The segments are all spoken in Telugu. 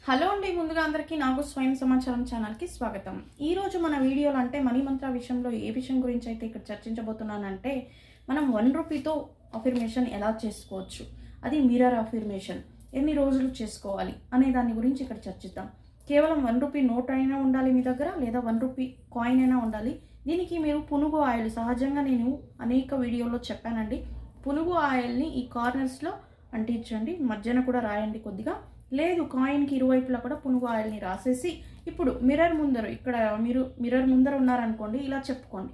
హలో అండి, ముందుగా అందరికీ నాకు స్వయం సమాచారం ఛానల్కి స్వాగతం. ఈరోజు మన వీడియోలో అంటే మనీ మంత్ర విషయంలో ఏ విషయం గురించి అయితే ఇక్కడ చర్చించబోతున్నానంటే, మనం 1 రూపీతో అఫర్మేషన్ ఎలా చేసుకోవచ్చు, అది మిర్రర్ అఫర్మేషన్ ఎన్ని రోజులు చేసుకోవాలి అనే దాని గురించి ఇక్కడ చర్చిద్దాం. కేవలం 1 రూపీ నోట్ అయినా ఉండాలి మీ దగ్గర, లేదా 1 రూపీ కాయిన్ అయినా ఉండాలి. దీనికి మీరు పునుగు ఆయిల్, సహజంగా నేను అనేక వీడియోలో చెప్పానండి, పునుగు ఆయిల్ని ఈ కార్నర్స్లో అంటించండి, మధ్యన కూడా రాయండి కొద్దిగా. లేదు కాయిన్కి ఇరువైపులా కూడా పునుగు ఆయిల్ని రాసేసి ఇప్పుడు మిర్రర్ ముందర, ఇక్కడ మీరు మిర్రర్ ముందర ఉన్నారనుకోండి, ఇలా చెప్పుకోండి,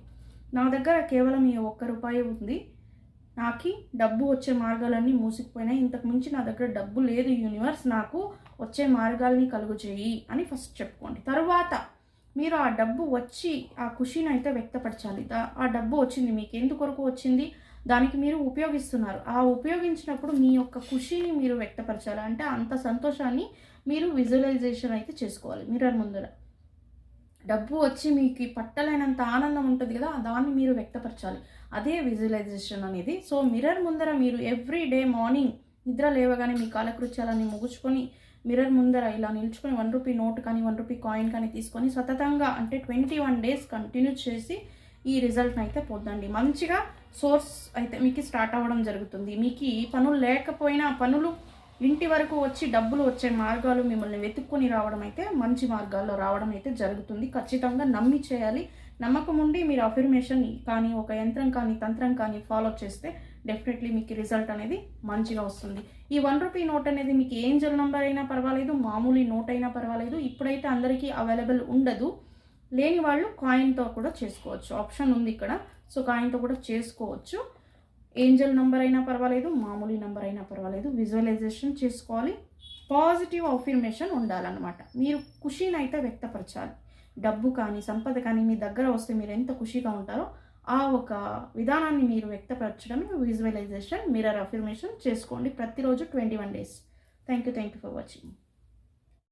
నా దగ్గర కేవలం ఈ 1 రూపాయి ఉంది, నాకు డబ్బు వచ్చే మార్గాలన్నీ మూసుకుపోయినాయి, ఇంతకు మించి నా దగ్గర డబ్బు లేదు, యూనివర్స్ నాకు వచ్చే మార్గాల్ని కలుగు చేయి అని ఫస్ట్ చెప్పుకోండి. తర్వాత మీరు ఆ డబ్బు వచ్చి ఆ ఖుషీని అయితే వ్యక్తపరచాలి. ఆ డబ్బు వచ్చింది, మీకు ఎందుకొరకు వచ్చింది, దానికి మీరు ఉపయోగిస్తున్నారు, ఆ ఉపయోగించినప్పుడు మీ యొక్క ఖుషీని మీరు వ్యక్తపరచాలి. అంటే అంత సంతోషాన్ని మీరు విజువలైజేషన్ అయితే చేసుకోవాలి. మిర్రర్ ముందర డబ్బు వచ్చి మీకు పట్టలేనంత ఆనందం ఉంటుంది కదా, దాన్ని మీరు వ్యక్తపరచాలి. అదే విజువలైజేషన్ అనేది. సో మిర్రర్ ముందర మీరు ఎవ్రీ డే మార్నింగ్ నిద్ర లేవగానే మీ కాలకృత్యాలన్నీ ముగుచుకొని మిర్రర్ ముందర ఇలా నిల్చుకొని 1 రూపీ నోట్ కానీ 1 రూపీ కాయిన్ కానీ తీసుకొని సతతంగా అంటే 21 డేస్ కంటిన్యూ చేసి ఈ రిజల్ట్ని అయితే పొందండి. మంచిగా సోర్స్ అయితే మీకు స్టార్ట్ అవ్వడం జరుగుతుంది. మీకు ఈ పనులు లేకపోయినా పనులు ఇంటి వరకు వచ్చి డబ్బులు వచ్చే మార్గాలు మిమ్మల్ని వెతుక్కొని రావడం అయితే, మంచి మార్గాల్లో రావడం అయితే జరుగుతుంది. ఖచ్చితంగా నమ్మి చేయాలి. నమ్మకం ఉండి మీరు అఫర్మేషన్ కానీ ఒక యంత్రం కానీ తంత్రం కానీ ఫాలో చేస్తే డెఫినెట్లీ మీకు రిజల్ట్ అనేది మంచిగా వస్తుంది. ఈ 1 రూపీ నోట్ అనేది మీకు ఏంజల్ నంబర్ అయినా పర్వాలేదు, మామూలు నోట్ అయినా పర్వాలేదు. ఇప్పుడైతే అందరికీ అవైలబుల్ ఉండదు, లేని వాళ్ళు కాయిన్తో కూడా చేసుకోవచ్చు, ఆప్షన్ ఉంది ఇక్కడ. సో కాయిన్తో కూడా చేసుకోవచ్చు. ఏంజల్ నంబర్ అయినా పర్వాలేదు, మామూలు నంబర్ అయినా పర్వాలేదు. విజువలైజేషన్ చేసుకోవాలి, పాజిటివ్ అఫర్మేషన్ ఉండాలన్నమాట. మీరు ఖుషీని అయితే వ్యక్తపరచాలి. డబ్బు కానీ సంపద కానీ మీ దగ్గర వస్తే మీరు ఎంత ఖుషిగా ఉంటారో ఆ ఒక విధానాన్ని మీరు వ్యక్తపరచడం విజువలైజేషన్, మిర్రర్ అఫర్మేషన్ చేసుకోండి ప్రతిరోజు 21 days. Thank you for watching.